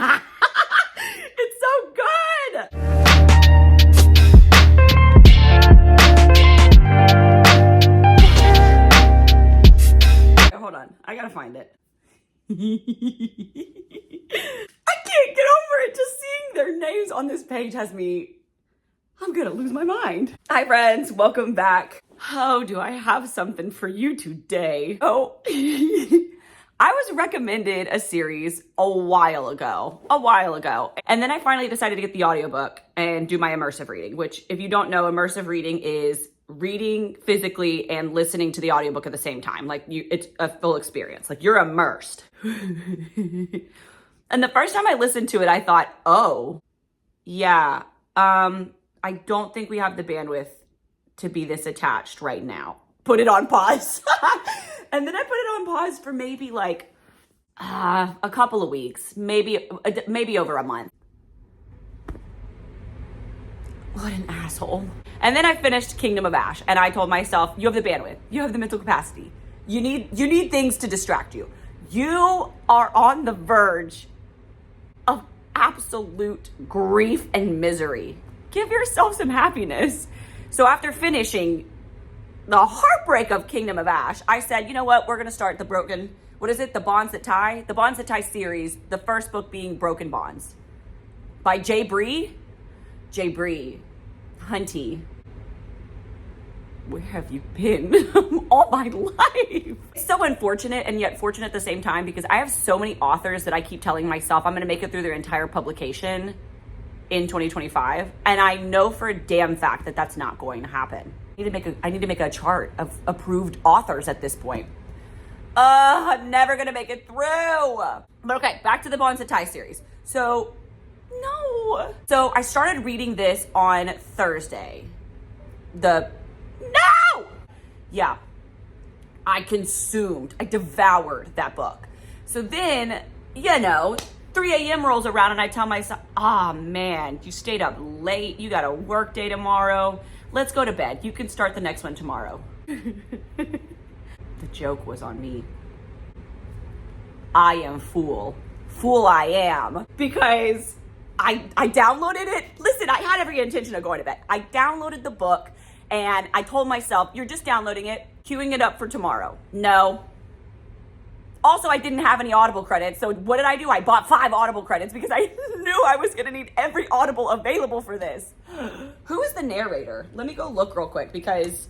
It's so good. Hold on, I gotta find it. I can't get over it. Just seeing their names on this page has me, I'm gonna lose my mind. Hi friends, welcome back. Oh, do I have something for you today? Oh, I was recommended a series a while ago. And then I finally decided to get the audiobook and do my immersive reading, which if you don't know, immersive reading is reading physically and listening to the audiobook at the same time. Like it's a full experience. Like you're immersed. And the first time I listened to it, I thought, oh, yeah, I don't think we have the bandwidth to be this attached right now. Put it on pause. And then I put it on pause for maybe like a couple of weeks, maybe over a month. What an asshole. And then I finished Kingdom of Ash and I told myself, you have the bandwidth, you have the mental capacity. You need things to distract you. You are on the verge of absolute grief and misery. Give yourself some happiness. So after finishing the heartbreak of Kingdom of Ash, I said, you know what? We're going to start the Bonds That Tie? The Bonds That Tie series, the first book being Broken Bonds by J Bree. J Bree, Hunty, where have you been all my life? It's so unfortunate and yet fortunate at the same time because I have so many authors that I keep telling myself I'm going to make it through their entire publication in 2025. And I know for a damn fact that that's not going to happen. I need to make a chart of approved authors at this point. I'm never going to make it through. But okay, back to the Bonds That Tie series. So I started reading this on Thursday. Yeah, I devoured that book. So then, 3 a.m. rolls around and I tell myself, man, you stayed up late. You got a work day tomorrow. Let's go to bed. You can start the next one tomorrow. The joke was on me. I am fool. Fool I am. Because I downloaded it. Listen, I had every intention of going to bed. I downloaded the book and I told myself, you're just downloading it, queuing it up for tomorrow. No. Also, I didn't have any Audible credits. So what did I do? I bought 5 Audible credits because I knew I was going to need every Audible available for this. Who is the narrator? Let me go look real quick because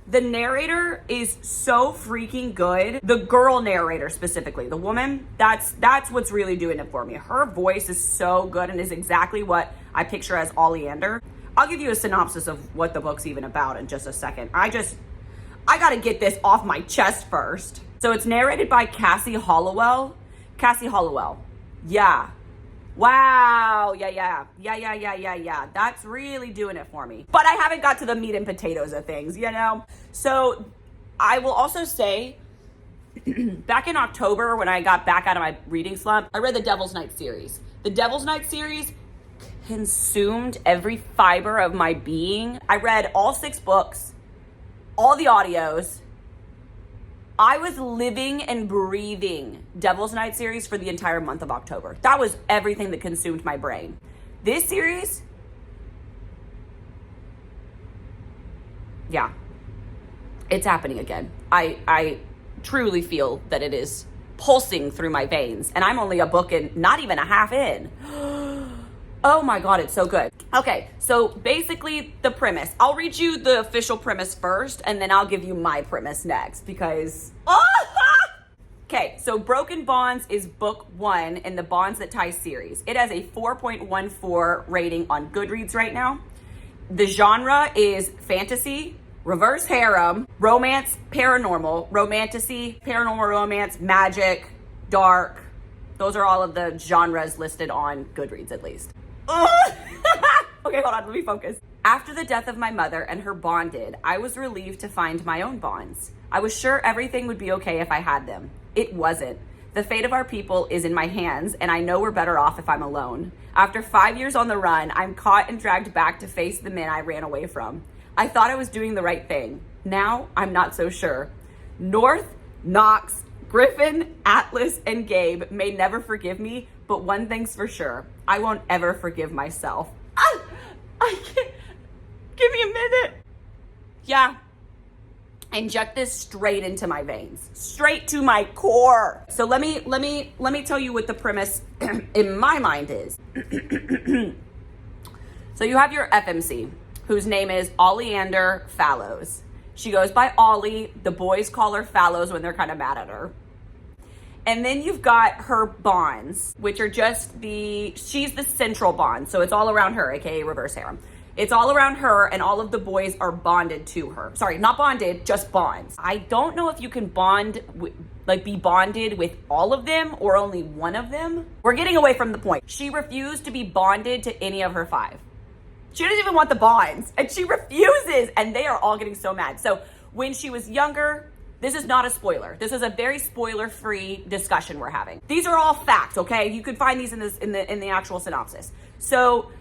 the narrator is so freaking good. The girl narrator specifically, the woman, that's what's really doing it for me. Her voice is so good and is exactly what I picture as Oleander. I'll give you a synopsis of what the book's even about in just a second. I got to get this off my chest first. So it's narrated by Cassie Hollowell. Yeah. Wow. Yeah. That's really doing it for me. But I haven't got to the meat and potatoes of things, So I will also say, back in October when I got back out of my reading slump, I read the Devil's Night series. The Devil's Night series consumed every fiber of my being. I read all 6 books, all the audios. I was living and breathing Devil's Night series for the entire month of October. That was everything that consumed my brain. This series, yeah, it's happening again. I truly feel that it is pulsing through my veins, and I'm only a book and not even a half in. Oh my God, it's so good. Okay, so basically the premise. I'll read you the official premise first, and then I'll give you my premise next because... Okay, so Broken Bonds is book 1 in the Bonds That Tie series. It has a 4.14 rating on Goodreads right now. The genre is fantasy, reverse harem, romance, paranormal, romantasy, paranormal romance, magic, dark. Those are all of the genres listed on Goodreads at least. Okay, hold on, let me focus. After the death of my mother and her bonded, I was relieved to find my own bonds. I was sure everything would be okay if I had them. It wasn't. The fate of our people is in my hands, and I know we're better off if I'm alone. After 5 years on the run, I'm caught and dragged back to face the men I ran away from. I thought I was doing the right thing. Now, I'm not so sure. North, Knox, Griffin, Atlas, and Gabe may never forgive me, but one thing's for sure. I won't ever forgive myself. I can't. Give me a minute. Yeah. Inject this straight into my veins, straight to my core. So let me tell you what the premise in my mind is. So you have your FMC, whose name is Oleander Fallows. She goes by Ollie. The boys call her Fallows when they're kind of mad at her. And then you've got her bonds, which are just she's the central bond. So it's all around her, aka reverse harem. It's all around her, and all of the boys are bonded to her. Sorry, not bonded, just bonds. I don't know if you can be bonded with all of them or only one of them. We're getting away from the point. She refused to be bonded to any of her 5. She doesn't even want the bonds, and she refuses, and they are all getting so mad. So when she was younger, this is not a spoiler. This is a very spoiler-free discussion we're having. These are all facts, okay? You could find these in the actual synopsis. So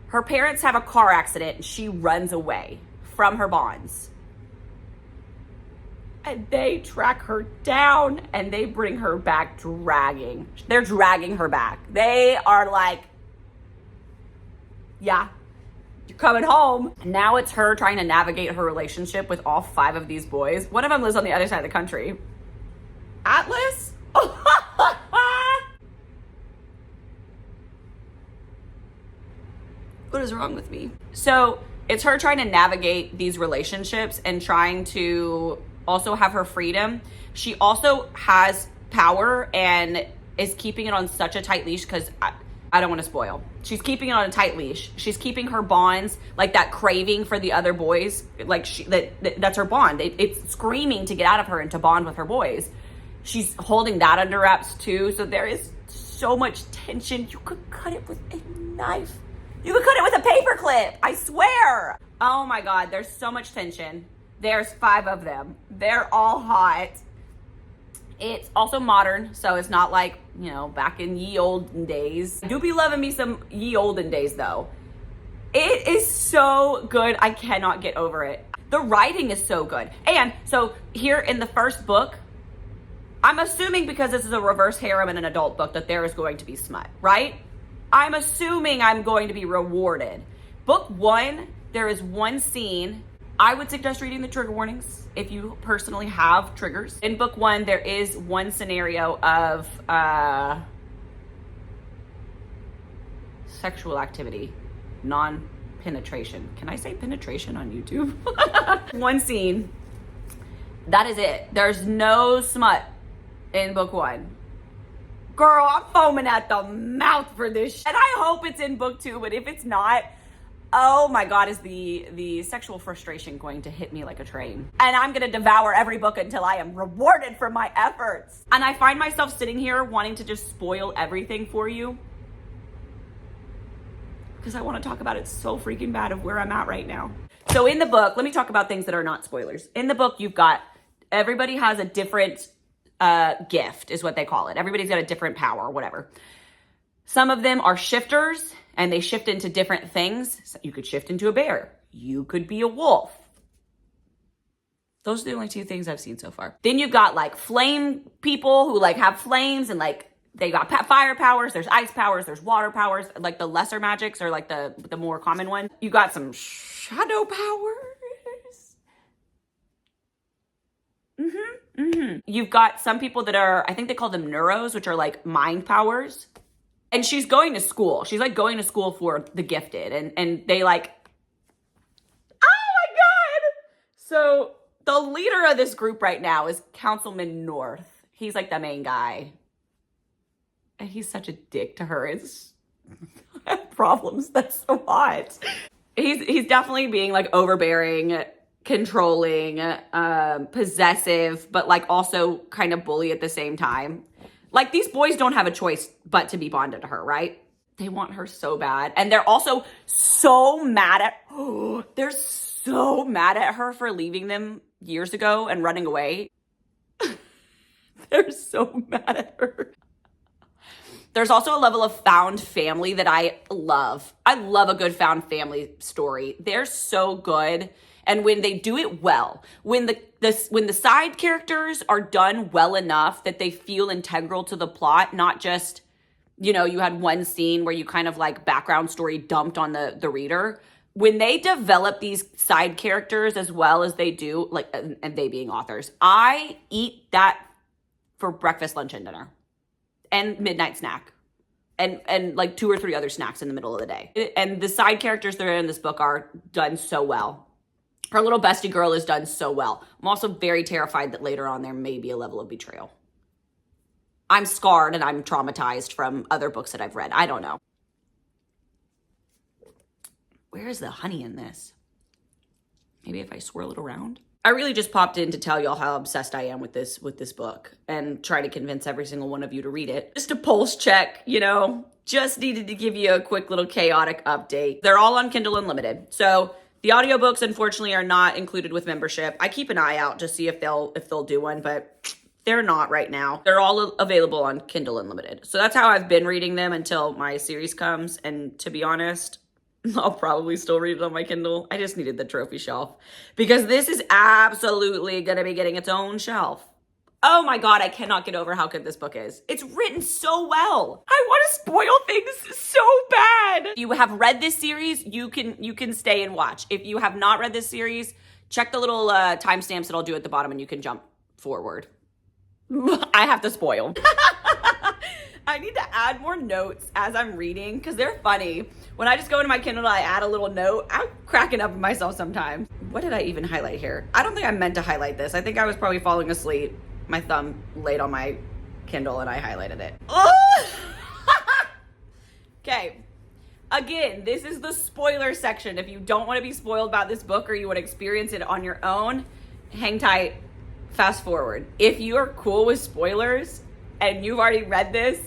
her parents have a car accident and she runs away from her bonds. And they track her down and they bring her back dragging. They're dragging her back. They are like, yeah, you're coming home. Now it's her trying to navigate her relationship with all 5 of these boys. One of them lives on the other side of the country. Atlas? What is wrong with me? So it's her trying to navigate these relationships and trying to also have her freedom. She also has power and is keeping it on such a tight leash because I don't want to spoil. She's keeping it on a tight leash. She's keeping her bonds, like that craving for the other boys, like that's her bond. It's screaming to get out of her and to bond with her boys. She's holding that under wraps too. So there is so much tension. You could cut it with a knife. You could cut it with a paper clip, I swear. Oh my God, there's so much tension. There's 5 of them. They're all hot. It's also modern, so it's not like, back in ye olden days. I do be loving me some ye olden days though. It is so good, I cannot get over it. The writing is so good. And so here in the first book, I'm assuming because this is a reverse harem and an adult book that there is going to be smut, right? I'm assuming I'm going to be rewarded. Book 1, there is one scene. I would suggest reading the trigger warnings if you personally have triggers. In book 1, there is one scenario of sexual activity, non-penetration. Can I say penetration on YouTube? One scene. That is it. There's no smut in book 1. Girl, I'm foaming at the mouth for this shit. And I hope it's in book 2, but if it's not, oh my God, is the sexual frustration going to hit me like a train. And I'm gonna devour every book until I am rewarded for my efforts. And I find myself sitting here wanting to just spoil everything for you because I wanna talk about it so freaking bad of where I'm at right now. So in the book, let me talk about things that are not spoilers. In the book, you've got, everybody has a different gift is what they call it. Everybody's got a different power or whatever. Some of them are shifters and they shift into different things. So you could shift into a bear. You could be a wolf. Those are the only 2 things I've seen so far. Then you've got like flame people who like have flames and like they got fire powers. There's ice powers. There's water powers. Like the lesser magics are like the more common one. You got some shadow powers. You've got some people that are, I think they call them neuros, which are like mind powers. And she's going to school. She's like going to school for the gifted. And they like, oh my God. So the leader of this group right now is Councilman North. He's like the main guy. And he's such a dick to her. It's I have problems. That's so hot. He's definitely being like overbearing, controlling, possessive, but like also kind of bully at the same time. Like these boys don't have a choice but to be bonded to her, right? They want her so bad. And they're also so mad at, they're so mad at her for leaving them years ago and running away. They're so mad at her. There's also a level of found family that I love. I love a good found family story. They're so good. And when they do it well, when the side characters are done well enough that they feel integral to the plot, not just, you know, you had one scene where you kind of like background story dumped on the reader. When they develop these side characters as well as they do, like, and they being authors, I eat that for breakfast, lunch, and dinner, and midnight snack, and like 2 or 3 other snacks in the middle of the day. And the side characters that are in this book are done so well. Her little bestie girl is done so well. I'm also very terrified that later on there may be a level of betrayal. I'm scarred and I'm traumatized from other books that I've read. I don't know. Where is the honey in this? Maybe if I swirl it around? I really just popped in to tell y'all how obsessed I am with this book and try to convince every single one of you to read it. Just a pulse check, you know, just needed to give you a quick little chaotic update. They're all on Kindle Unlimited. So the audiobooks, unfortunately, are not included with membership. I keep an eye out to see if they'll do one, but they're not right now. They're all available on Kindle Unlimited. So that's how I've been reading them until my series comes. And to be honest, I'll probably still read it on my Kindle. I just needed the trophy shelf because this is absolutely going to be getting its own shelf. Oh my God, I cannot get over how good this book is. It's written so well. I want to spoil things so bad. If you have read this series, you can stay and watch. If you have not read this series, check the little timestamps that I'll do at the bottom and you can jump forward. I have to spoil. I need to add more notes as I'm reading because they're funny. When I just go into my Kindle and I add a little note, I'm cracking up with myself sometimes. What did I even highlight here? I don't think I meant to highlight this. I think I was probably falling asleep. My thumb laid on my Kindle and I highlighted it. Okay. Again, this is the spoiler section. If you don't want to be spoiled about this book or you want to experience it on your own, hang tight, fast forward. If you are cool with spoilers and you've already read this,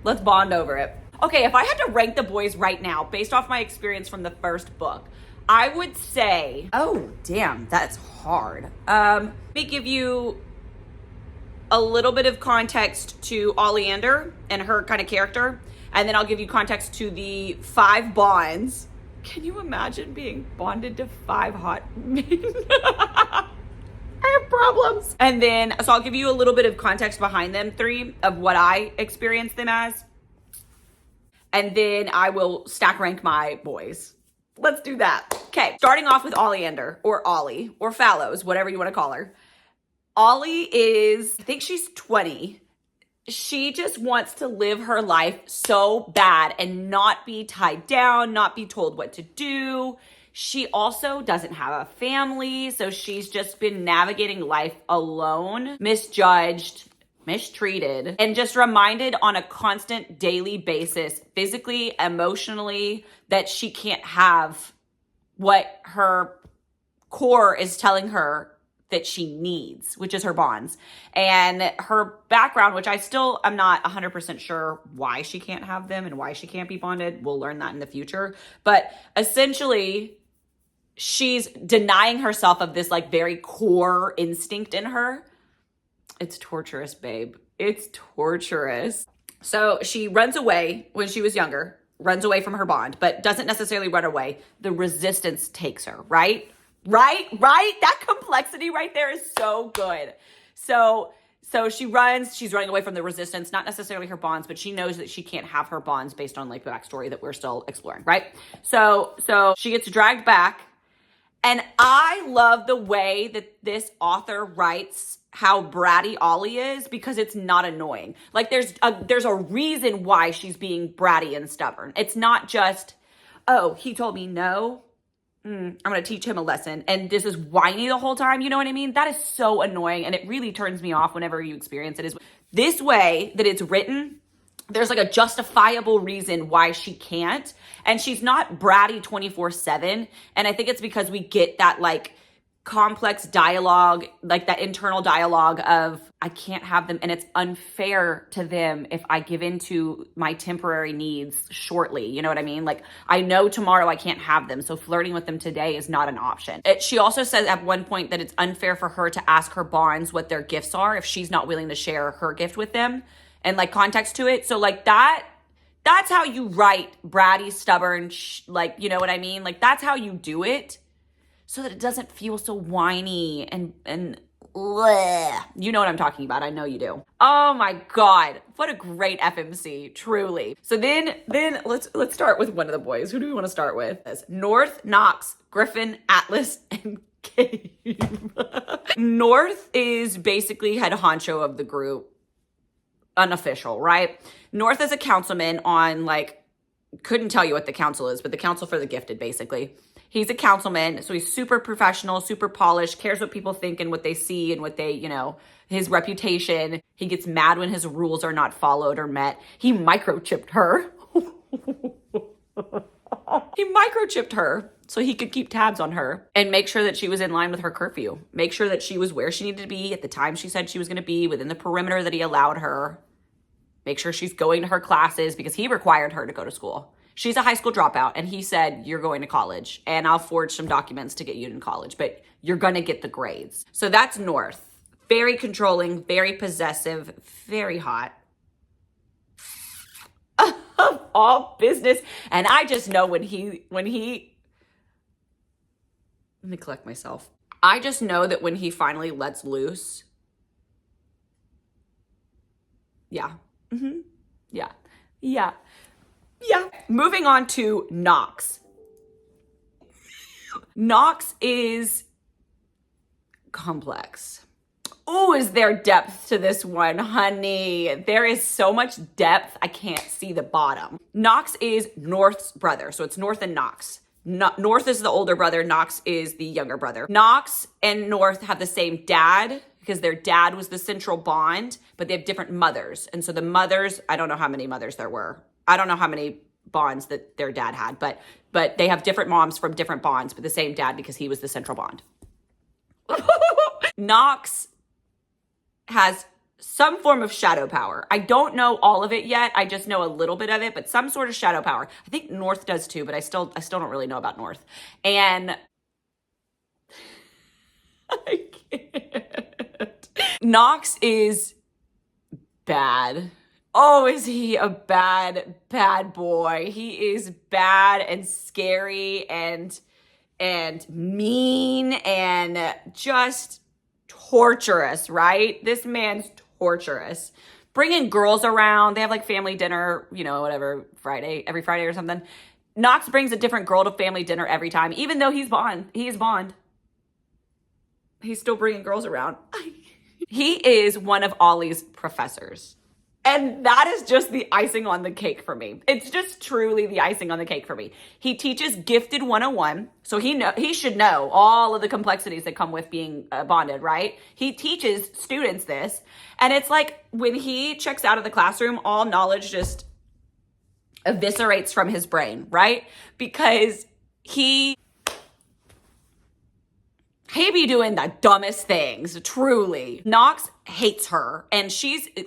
let's bond over it. Okay, if I had to rank the boys right now based off my experience from the first book, I would say, oh, damn, that's hard. Let me give you a little bit of context to Oleander and her kind of character, and then I'll give you context to the 5 bonds. Can you imagine being bonded to 5 hot men? I have problems. And then, so I'll give you a little bit of context behind them 3 of what I experienced them as. And then I will stack rank my boys. Let's do that. Okay, starting off with Oleander, or Ollie, or Fallows, whatever you want to call her. Ollie is, I think she's 20. She just wants to live her life so bad and not be tied down, not be told what to do. She also doesn't have a family, so she's just been navigating life alone, misjudged, mistreated, and just reminded on a constant daily basis, physically, emotionally, that she can't have what her core is telling her that she needs, which is her bonds. And her background, which I still am not 100% sure why she can't have them and why she can't be bonded. We'll learn that in the future. But essentially, she's denying herself of this like very core instinct in her. It's torturous, babe. It's torturous. So she runs away when she was younger, runs away from her bond, but doesn't necessarily run away. The resistance takes her, right? Right? That complexity right there is so good. So she's running away from the resistance, not necessarily her bonds, but she knows that she can't have her bonds based on like the backstory that we're still exploring, right? So she gets dragged back. And I love the way that this author writes how bratty Ollie is because it's not annoying. Like there's a reason why she's being bratty and stubborn. It's not just, oh, he told me no. I'm going to teach him a lesson. And this is whiny the whole time. You know what I mean? That is so annoying. And it really turns me off whenever you experience it. Is this way that it's written, there's like a justifiable reason why she can't. And she's not bratty 24/7. And I think it's because we get that like complex dialogue, like that internal dialogue of I can't have them and it's unfair to them if I give into my temporary needs shortly. You know what I mean? Like I know tomorrow I can't have them. So flirting with them today is not an option. She also says at one point that it's unfair for her to ask her bonds what their gifts are if she's not willing to share her gift with them and like context to it. So like that's how you write bratty, stubborn, like, you know what I mean? Like that's how you do it so that it doesn't feel so whiny and Blech. You know what I'm talking about. I know you do. Oh my God. What a great FMC, truly. So then let's start with one of the boys. Who do we want to start with? North, Knox, Griffin, Atlas, and Gabe. North is basically head honcho of the group. Unofficial, right? North is a councilman on couldn't tell you what the council is, but the council for the gifted, basically. He's a councilman, so he's super professional, super polished, cares what people think and what they see and what they, his reputation. He gets mad when his rules are not followed or met. He microchipped her. He microchipped her so he could keep tabs on her and make sure that she was in line with her curfew. Make sure that she was where she needed to be at the time she said she was going to be, within the perimeter that he allowed her. Make sure she's going to her classes because he required her to go to school. She's a high school dropout, and he said, you're going to college, and I'll forge some documents to get you in college, but you're going to get the grades. So that's North. Very controlling, very possessive, very hot. Of all business. And I just know when he, let me collect myself. I just know that when he finally lets loose. Yeah. Mm-hmm. Yeah. Yeah. Yeah. Moving on to Knox. Knox is complex. Oh, is there depth to this one, honey? There is so much depth, I can't see the bottom. Knox is North's brother, so it's North and Knox. North is the older brother, Knox is the younger brother. Knox and North have the same dad because their dad was the central bond, but they have different mothers. And so the mothers, I don't know how many mothers there were. I don't know how many bonds that their dad had, but they have different moms from different bonds, but the same dad because he was the central bond. Knox has some form of shadow power. I don't know all of it yet. I just know a little bit of it, but some sort of shadow power. I think North does too, but I still don't really know about North. And I can't. Knox is bad. Oh, is he a bad boy? He is bad and scary and mean and just torturous, right? This man's torturous. Bringing girls around. They have family dinner, whatever, every Friday or something. Knox brings a different girl to family dinner every time, even though he's Bond. He's Bond. He's still bringing girls around. He is one of Ollie's professors. And that is just the icing on the cake for me. It's just truly the icing on the cake for me. He teaches Gifted 101, so he should know all of the complexities that come with being bonded, right? He teaches students this, and it's like when he checks out of the classroom, all knowledge just eviscerates from his brain, right? Because he be doing the dumbest things, truly. Knox hates her, and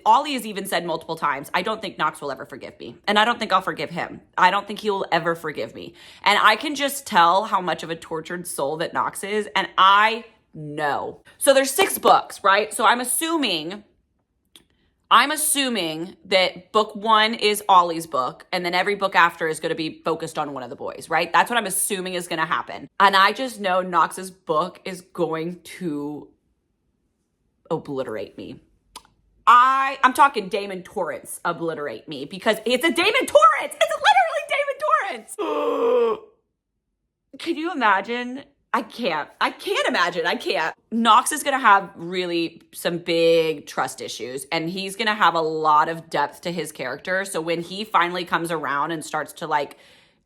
Ollie has even said multiple times, I don't think Knox will ever forgive me, and I don't think I'll forgive him. I don't think he will ever forgive me. And I can just tell how much of a tortured soul that Knox is, and I know. So there's 6 books, right? So I'm assuming that book 1 is Ollie's book, and then every book after is going to be focused on one of the boys, right? That's what I'm assuming is going to happen. And I just know Knox's book is going to obliterate me. I'm talking Damon Torrance obliterate me, because it's a Damon Torrance. It's literally Damon Torrance. Can you imagine? I can't imagine. I can't. Knox is going to have really some big trust issues, and he's going to have a lot of depth to his character. So when he finally comes around and starts to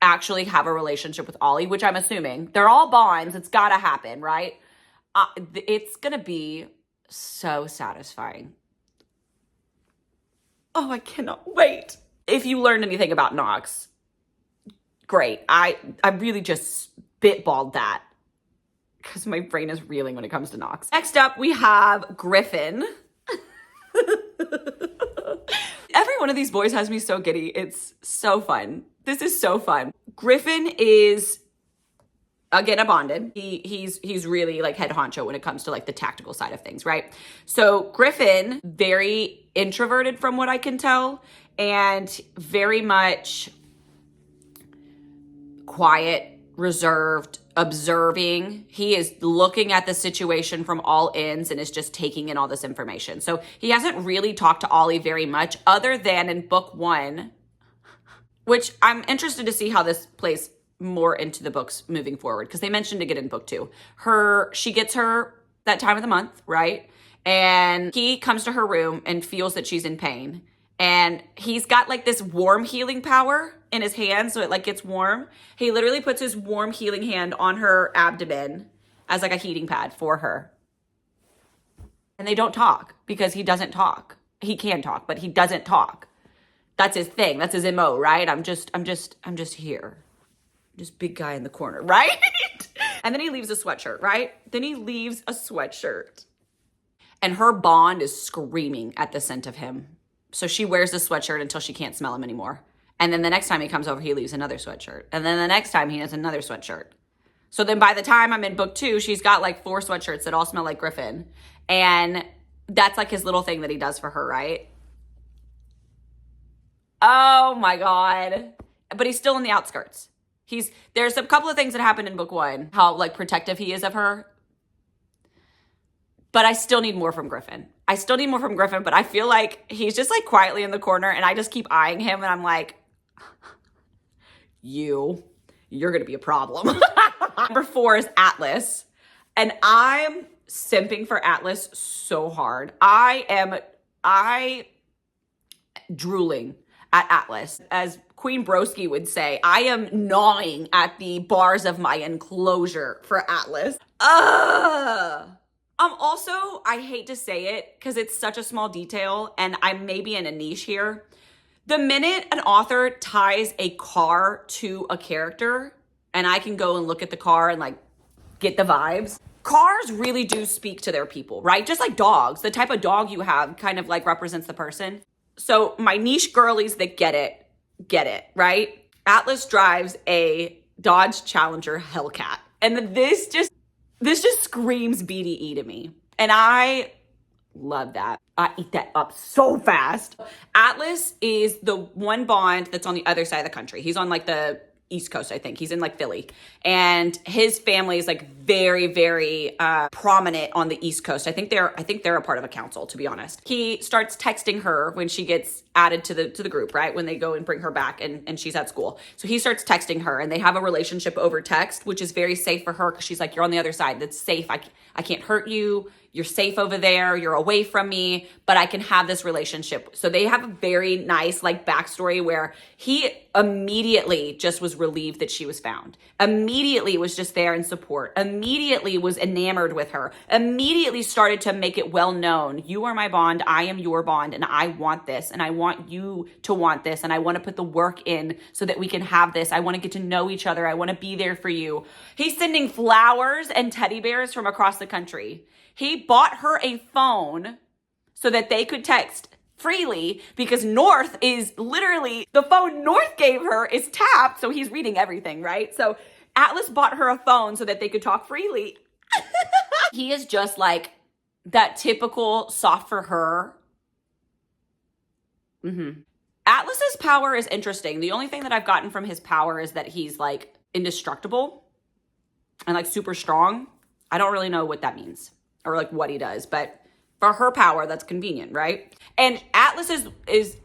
actually have a relationship with Ollie, which I'm assuming they're all bonds, it's got to happen, right? It's going to be so satisfying. Oh, I cannot wait. If you learned anything about Knox, great. I really just spitballed that, because my brain is reeling when it comes to Knox. Next up, we have Griffin. Every one of these boys has me so giddy. It's so fun. This is so fun. Griffin is, again, a bonded. He's really head honcho when it comes to the tactical side of things, right? So Griffin, very introverted from what I can tell, and very much quiet, reserved, observing. He is looking at the situation from all ends and is just taking in all this information. So he hasn't really talked to Ollie very much other than in book 1, which I'm interested to see how this plays more into the books moving forward, because they mentioned it in book 2. She gets her that time of the month, right? And he comes to her room and feels that she's in pain. And he's got like this warm healing power in his hand, so it like gets warm. He literally puts his warm healing hand on her abdomen as like a heating pad for her. And they don't talk because he doesn't talk. He can talk, but he doesn't talk. That's his thing. That's his MO, right? I'm just here. Just big guy in the corner, right? And then he leaves a sweatshirt, right? Then he leaves a sweatshirt. And her bond is screaming at the scent of him. So she wears the sweatshirt until she can't smell him anymore. And then the next time he comes over, he leaves another sweatshirt. And then the next time he has another sweatshirt. So then by the time I'm in book 2, she's got like 4 sweatshirts that all smell like Griffin. And that's like his little thing that he does for her, right? Oh my God. But he's still in the outskirts. There's a couple of things that happen in book 1, how like protective he is of her. But I still need more from Griffin. But I feel like he's just like quietly in the corner and I just keep eyeing him and I'm like, you're gonna be a problem. Number 4 is Atlas. And I'm simping for Atlas so hard. I drooling at Atlas. As Queen Broski would say, I am gnawing at the bars of my enclosure for Atlas. Also, I hate to say it because it's such a small detail and I'm maybe in a niche here. The minute an author ties a car to a character and I can go and look at the car and like get the vibes, cars really do speak to their people, right? Just like dogs, the type of dog you have kind of like represents the person. So my niche girlies that get it, right? Atlas drives a Dodge Challenger Hellcat. And this just screams BDE to me. And I love that. I eat that up so fast. Atlas is the one Bond that's on the other side of the country. He's on like the East Coast, I think. He's in like Philly. And his family is like very, very prominent on the East Coast. I think they're a part of a council, to be honest. He starts texting her when she gets added to the group, right? When they go and bring her back and she's at school. So he starts texting her and they have a relationship over text, which is very safe for her because she's like, you're on the other side. That's safe. I can't hurt you. You're safe over there. You're away from me, but I can have this relationship. So they have a very nice like backstory where he immediately just was relieved that she was found. Immediately was just there in support. Immediately was enamored with her. Immediately started to make it well known. You are my Bond. I am your Bond. And I want this. And I want you to want this. And I want to put the work in so that we can have this. I want to get to know each other. I want to be there for you. He's sending flowers and teddy bears from across the country. He bought her a phone so that they could text freely because North is literally, the phone North gave her is tapped, so he's reading everything, right? So Atlas bought her a phone so that they could talk freely. He is just like that typical soft for her. Atlas's power is interesting. The only thing that I've gotten from his power is that he's like indestructible and like super strong. I don't really know what that means or like what he does, but for her power, that's convenient, right? And Atlas is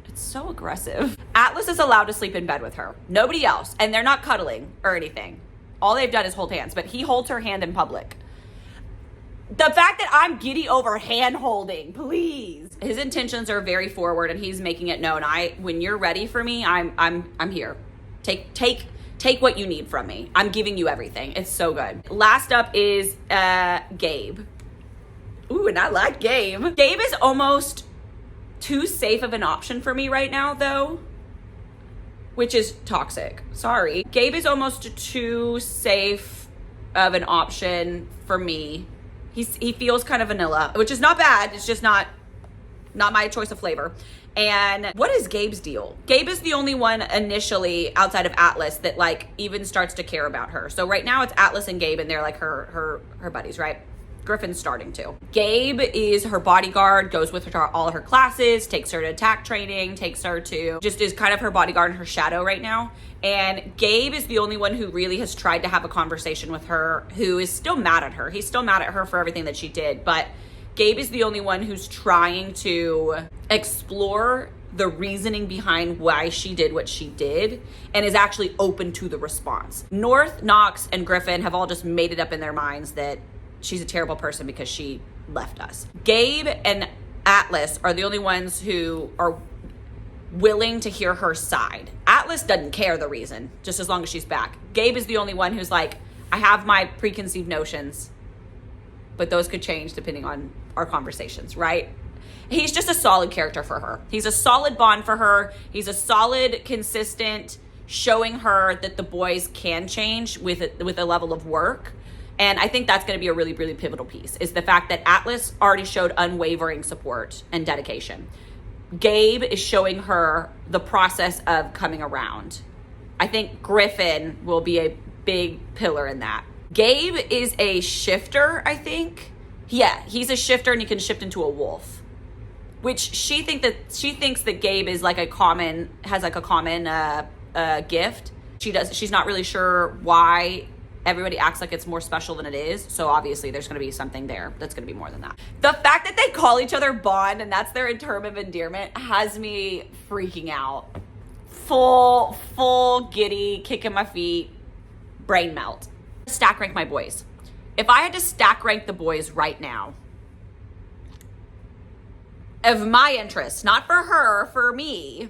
it's so aggressive. Atlas is allowed to sleep in bed with her. Nobody else. And they're not cuddling or anything. All they've done is hold hands, but he holds her hand in public. The fact that I'm giddy over hand holding, please. His intentions are very forward and he's making it known. When you're ready for me, I'm here. Take what you need from me. I'm giving you everything. It's so good. Last up is Gabe. Ooh, and I like Gabe. Gabe is almost too safe of an option for me right now, though, which is toxic. Sorry. Gabe is almost too safe of an option for me. He feels kind of vanilla, which is not bad. It's just not my choice of flavor. And what is Gabe's deal? Gabe is the only one initially outside of Atlas that like even starts to care about her. So right now it's Atlas and Gabe and they're like her buddies, right? Griffin's starting to. Gabe is her bodyguard, goes with her to all her classes, takes her to attack training, takes her to, just is kind of her bodyguard and her shadow right now. And Gabe is the only one who really has tried to have a conversation with her, who is still mad at her. He's still mad at her for everything that she did, but Gabe is the only one who's trying to explore the reasoning behind why she did what she did and is actually open to the response. North, Knox, and Griffin have all just made it up in their minds that she's a terrible person because she left us. Gabe and Atlas are the only ones who are willing to hear her side. Atlas doesn't care the reason, just as long as she's back. Gabe is the only one who's like, I have my preconceived notions, but those could change depending on our conversations, right? He's just a solid character for her. He's a solid bond for her. He's a solid, consistent, showing her that the boys can change with a level of work. And I think that's going to be a really, really pivotal piece, is the fact that Atlas already showed unwavering support and dedication. Gabe is showing her the process of coming around. I think Griffin will be a big pillar in that. Gabe is a shifter, I think. Yeah, he's a shifter and he can shift into a wolf. Which she thinks that Gabe is like has a common gift. She's not really sure why everybody acts like it's more special than it is. So obviously there's going to be something there that's going to be more than that. The fact that they call each other Bond and that's their term of endearment has me freaking out. Full giddy, kicking my feet, brain melt. Stack rank my boys. If I had to stack rank the boys right now, of my interest, not for her, for me,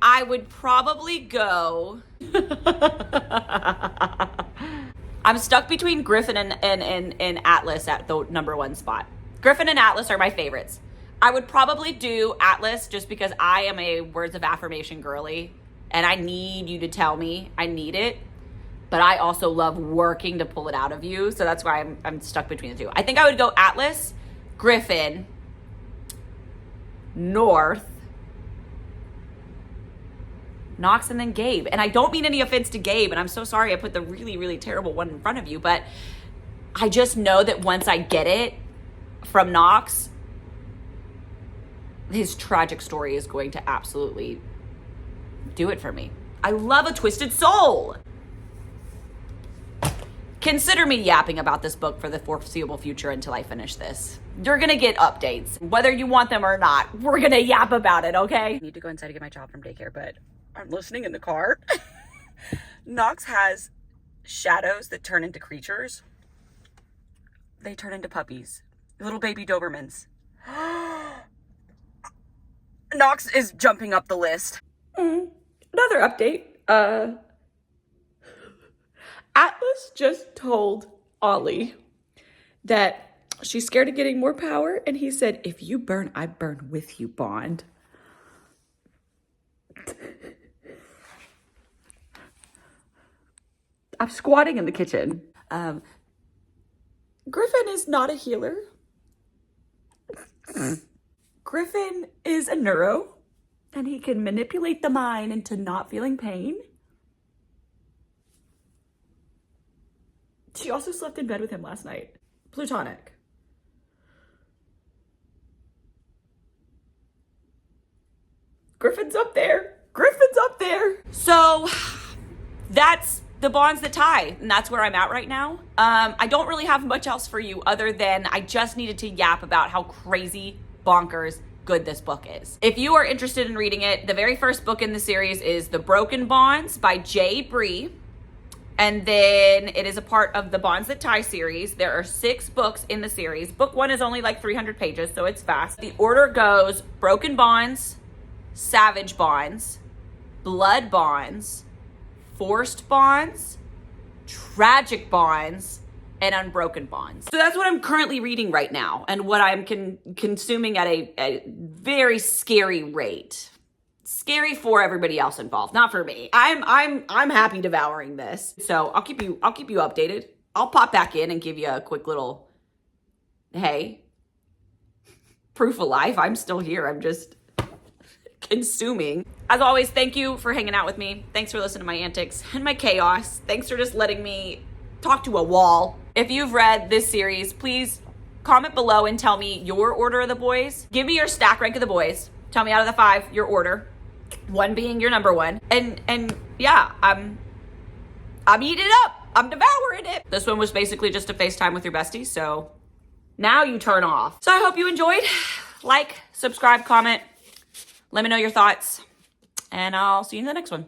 I would probably go. I'm stuck between Griffin and Atlas at the number one spot. Griffin and Atlas are my favorites. I would probably do Atlas just because I am a words of affirmation girly and I need you to tell me. I need it. But I also love working to pull it out of you. So that's why I'm stuck between the two. I think I would go Atlas, Griffin, North, Knox, and then Gabe. And I don't mean any offense to Gabe, and I'm so sorry I put the really, really terrible one in front of you, but I just know that once I get it from Knox, his tragic story is going to absolutely do it for me. I love a twisted soul. Consider me yapping about this book for the foreseeable future until I finish this. You're gonna get updates, whether you want them or not. We're gonna yap about it, okay? I need to go inside to get my child from daycare, but I'm listening in the car. Knox has shadows that turn into creatures. They turn into puppies. Little baby Dobermans. Knox is jumping up the list. Another update. Atlas just told Ollie that she's scared of getting more power, and he said, if you burn, I burn with you, Bond. I'm squatting in the kitchen. Griffin is not a healer. Griffin is a neuro, and he can manipulate the mind into not feeling pain. She also slept in bed with him last night. Plutonic. Griffin's up there. Griffin's up there. So that's the bonds that tie, and that's where I'm at right now. I don't really have much else for you other than I just needed to yap about how crazy bonkers good this book is. If you are interested in reading it, the very first book in the series is The Broken Bonds by J Bree. And then it is a part of the Bonds That Tie series. There are 6 books in the series. Book 1 is only like 300 pages, so it's fast. The order goes Broken Bonds, Savage Bonds, Blood Bonds, Forced Bonds, Tragic Bonds, and Unbroken Bonds. So that's what I'm currently reading right now and what I'm consuming at a very scary rate. Scary for everybody else involved, not for me. I'm happy devouring this. So I'll keep you updated. I'll pop back in and give you a quick little, hey, proof of life. I'm still here. I'm just consuming. As always, thank you for hanging out with me. Thanks for listening to my antics and my chaos. Thanks for just letting me talk to a wall. If you've read this series, please comment below and tell me your order of the boys. Give me your stack rank of the boys. Tell me out of the 5 your order. 1 being your number 1. And yeah, I'm eating it up. I'm devouring it. This one was basically just a FaceTime with your bestie, so now you turn off. So I hope you enjoyed. Like, subscribe, comment. Let me know your thoughts, and I'll see you in the next one.